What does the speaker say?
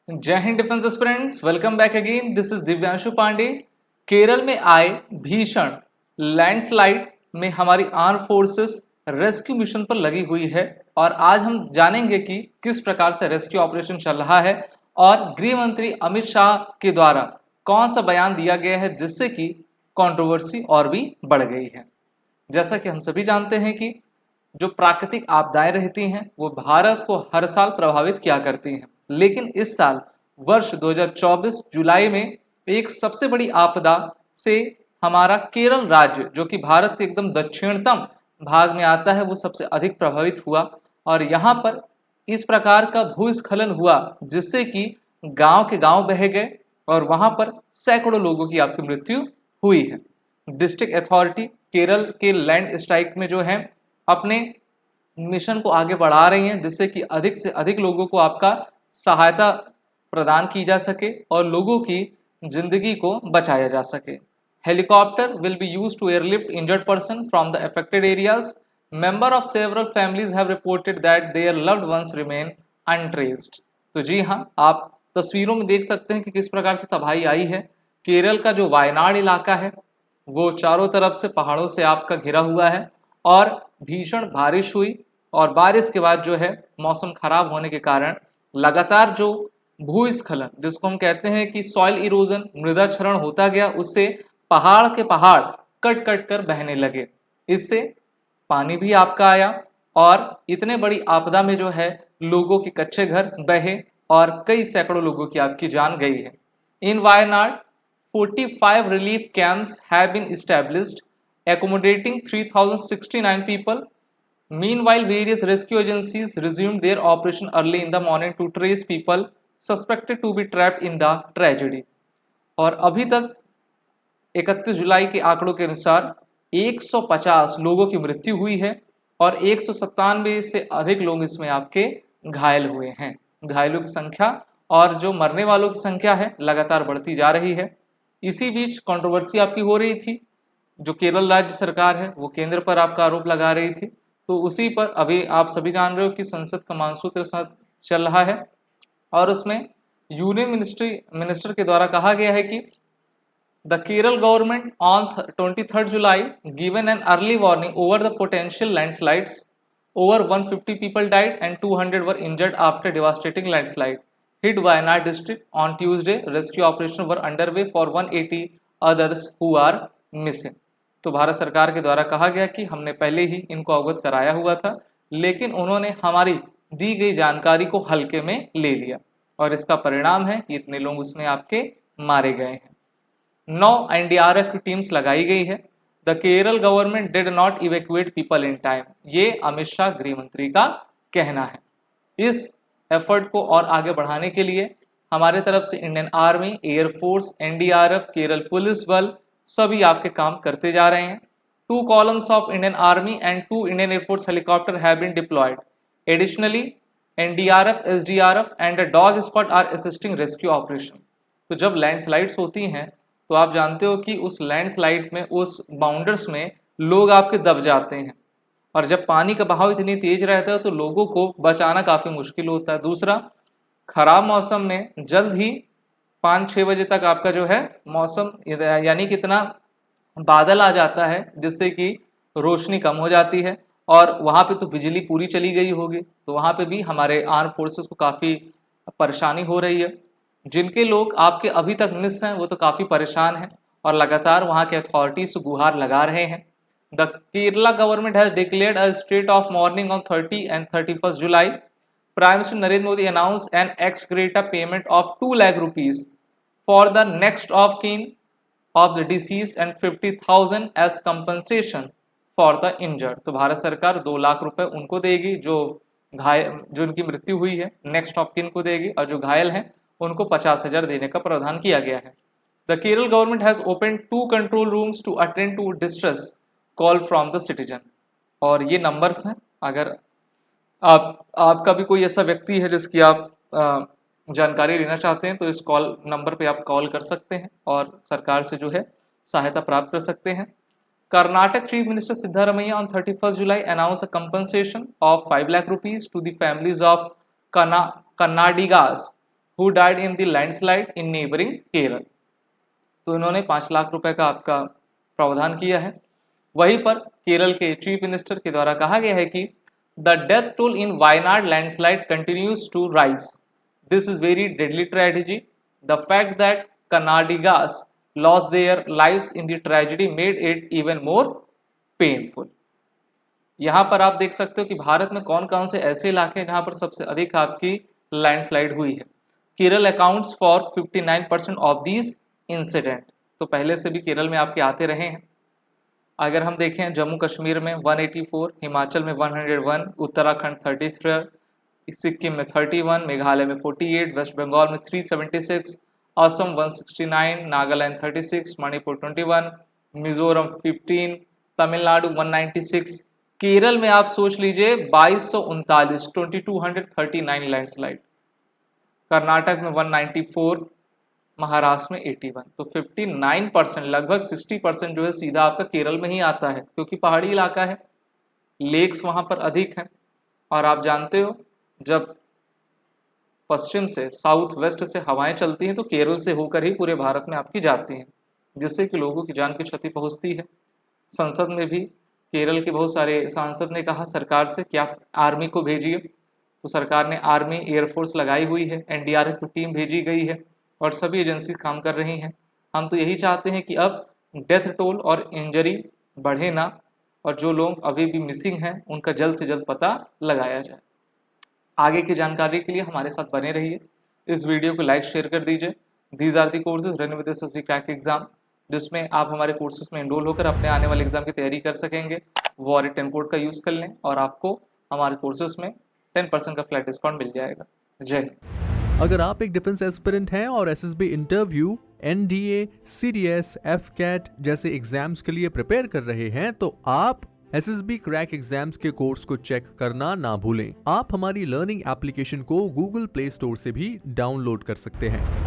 जय हिंद defence aspirants, welcome back again. This is Divyanshu Pandey. Kerala में आए भीषण लैंडस्लाइड में हमारी आर्म फोर्सेस रेस्क्यू मिशन पर लगी हुई है और आज हम जानेंगे कि किस प्रकार से रेस्क्यू ऑपरेशन चल रहा है और गृह मंत्री अमित शाह के द्वारा कौन सा बयान दिया गया है जिससे कि कंट्रोवर्सी और भी बढ़ गई है। जैसा कि हम सभी जानते हैं कि जो प्राकृतिक आपदाएं रहती हैं वो भारत को हर साल प्रभावित किया करती हैं, लेकिन इस साल वर्ष 2024 जुलाई में एक सबसे बड़ी आपदा से हमारा केरल राज्य, जो कि भारत के एकदम दक्षिणतम भाग में आता है, वो सबसे अधिक प्रभावित हुआ और यहाँ पर इस प्रकार का भूस्खलन हुआ जिससे कि गांव के गांव बह गए और वहां पर सैकड़ों लोगों की आपकी मृत्यु हुई है। डिस्ट्रिक्ट अथॉरिटी केरल के लैंड स्ट्राइक में जो है अपने मिशन को आगे बढ़ा रही हैं जिससे कि अधिक से अधिक लोगों को आपका सहायता प्रदान की जा सके और लोगों की जिंदगी को बचाया जा सके। Helicopter will be used to airlift injured person from the affected areas. Member of several families have reported that their loved ones remain untraced. तो जी हाँ, आप तस्वीरों में देख सकते हैं कि किस प्रकार से तबाही आई है। केरल का जो वायनाड इलाका है वो चारों तरफ से पहाड़ों से आपका घिरा हुआ है और भीषण बारिश हुई और बारिश के बाद जो है मौसम खराब होने के कारण लगातार जो भूस्खलन, जिसको हम कहते हैं कि सॉइल इरोजन, मृदा क्षरण होता गया, उससे पहाड़ के पहाड़ कट कट कर बहने लगे। इससे पानी भी आपका आया और इतने बड़ी आपदा में जो है लोगों के कच्चे घर बहे और कई सैकड़ों लोगों की आपकी जान गई है। इन Wayanad 45 relief camps have been established, accommodating 3,069 people. Meanwhile, various rescue agencies resumed their operation early in the morning to trace people suspected to be trapped in the tragedy. और अभी तक 31 जुलाई के आंकड़ों के अनुसार 150 लोगों की मृत्यु हुई है और 197 से अधिक लोग इसमें आपके घायल हुए हैं। घायलों की संख्या और जो मरने वालों की संख्या है लगातार बढ़ती जा रही है। इसी बीच कंट्रोवर्सी आपकी हो रही थी, जो केरल राज्य सरकार है वो केंद्र पर आपका आरोप लगा रही थी, तो उसी पर अभी आप सभी जान रहे हो कि संसद का मानसून चल रहा है और उसमें यूनियन मिनिस्टर के द्वारा कहा गया है कि the Kerala government on 23 July given an early warning over the potential landslides. Over 150 people died and 200 were injured after devastating landslide hit Wayanad district on Tuesday. Rescue operations were underway for 180 others who are missing. तो भारत सरकार के द्वारा कहा गया कि हमने पहले ही इनको अवगत कराया हुआ था, लेकिन उन्होंने हमारी दी गई जानकारी को हल्के में ले लिया और इसका परिणाम है कि इतने लोग उसमें आपके मारे गए हैं। 9 एनडीआरएफ की टीम्स लगाई गई है। The Kerala government did not evacuate people in time, ये अमित शाह गृह मंत्री का कहना है। इस एफर्ट को और आगे बढ़ाने के लिए हमारे तरफ से Indian army, air force, NDRF, Kerala police बल सभी आपके काम करते जा रहे हैं। 2 columns of Indian army and 2 Indian air force helicopter have been deployed. Additionally NDRF, SDRF and a dog squad are assisting rescue operation. तो जब लैंडस्लाइड्स होती हैं तो आप जानते हो कि उस लैंडस्लाइड में, उस बाउंडर्स में लोग आपके दब जाते हैं और जब पानी का बहाव इतनी तेज रहता है तो लोगों को बचाना काफ़ी मुश्किल होता है। दूसरा, खराब मौसम में जल्द ही 5-6 बजे तक आपका जो है मौसम यानी कि इतना बादल आ जाता है जिससे कि रोशनी कम हो जाती है और वहाँ पे तो बिजली पूरी चली गई होगी, तो वहाँ पे भी हमारे आर्म फोर्सेस को काफ़ी परेशानी हो रही है। जिनके लोग आपके अभी तक मिस हैं वो तो काफ़ी परेशान हैं और लगातार वहाँ के अथॉरिटीज़ को गुहार लगा रहे हैं। The Kerala government has declared a state of mourning on 30 and 31st July. Prime Minister Narendra Modi announced an ex gratia payment of 2 lakh rupees for the next of kin of the deceased and 50,000 as compensation for the injured. तो भारत सरकार 2 लाख रुपए उनको देगी जो उनकी मृत्यु हुई है, नेक्स्ट ऑफ किन को देगी और जो घायल हैं उनको 50,000 देने का प्रावधान किया गया है। The Kerala government has opened 2 control rooms to attend to distress call from the citizen. और ये नंबर्स हैं, अगर आपका भी कोई ऐसा व्यक्ति है जिसकी आप जानकारी लेना चाहते हैं तो इस कॉल नंबर पे आप कॉल कर सकते हैं और सरकार से जो है सहायता प्राप्त कर सकते हैं। Karnataka chief minister Siddaramaiah on 31 July announce a compensation of 5 lakh rupees to the families of Kannadigas who died in the landslide in neighboring Kerala. तो इन्होंने 5 लाख रुपए का आपका प्रावधान किया है। वहीं पर केरल के चीफ मिनिस्टर के द्वारा कहा गया है कि the death toll in Wayanad landslide continues to rise, this is very deadly tragedy, the fact that Kannadigas lost their lives in the tragedy made it even more painful. यहाँ पर आप देख सकते हो कि भारत में कौन कौन से ऐसे इलाके हैं जहाँ पर सबसे अधिक आपकी लैंडस्लाइड हुई है। Kerala accounts for 59% of these incident. तो पहले से भी केरल में आपके आते रहे हैं। अगर हम देखें जम्मू कश्मीर में 184, हिमाचल में 101, उत्तराखंड 33, सिक्किम में 31, मेघालय में 48, वेस्ट बंगाल में 376, असम 169, नागालैंड 36, मणिपुर 21, मिजोरम 15, तमिलनाडु 196, केरल में आप सोच लीजिए 2239, 2239 लैंडस्लाइड, कर्नाटक में 194, महाराष्ट्र में 81। तो 59% लगभग 60% जो है सीधा आपका केरल में ही आता है, क्योंकि पहाड़ी इलाका है, लेक्स वहाँ पर अधिक हैं। और आप जानते हो जब पश्चिम से साउथ वेस्ट से हवाएं चलती हैं तो केरल से होकर ही पूरे भारत में आपकी जाती हैं, जिससे कि लोगों की जान की क्षति पहुँचती है। संसद में भी केरल के बहुत सारे सांसद ने कहा सरकार से कि आप आर्मी को भेजिए, तो सरकार ने आर्मी एयरफोर्स लगाई हुई है, एनडीआरएफ की टीम भेजी गई है और सभी एजेंसी काम कर रही हैं। हम तो यही चाहते हैं कि अब डेथ टोल और इंजरी बढ़े ना, और जो लोग अभी भी मिसिंग हैं उनका जल्द से जल्द पता लगाया जाए। आगे की जानकारी के लिए हमारे साथ बने रहिए। इस वीडियो को लाइक शेयर कर दीजिए। These are the courses run with SSB crack exam, जिसमें आप हमारे कोर्सेज में एनरोल होकर अपने आने वाले एग्जाम की तैयारी कर सकेंगे। वो और 10 कोड का यूज़ कर लें और आपको हमारे कोर्सेज में 10% का फ्लैट डिस्काउंट मिल जाएगा। जय हिंद। अगर आप एक डिफेंस एस्पिरेंट हैं और SSB interview, NDA, CDS, AFCAT जैसे एग्जाम्स के लिए प्रिपेयर कर रहे हैं तो आप एसएसबी क्रैक एग्जाम्स के कोर्स को चेक करना ना भूलें। आप हमारी लर्निंग एप्लीकेशन को गूगल प्ले स्टोर से भी डाउनलोड कर सकते हैं।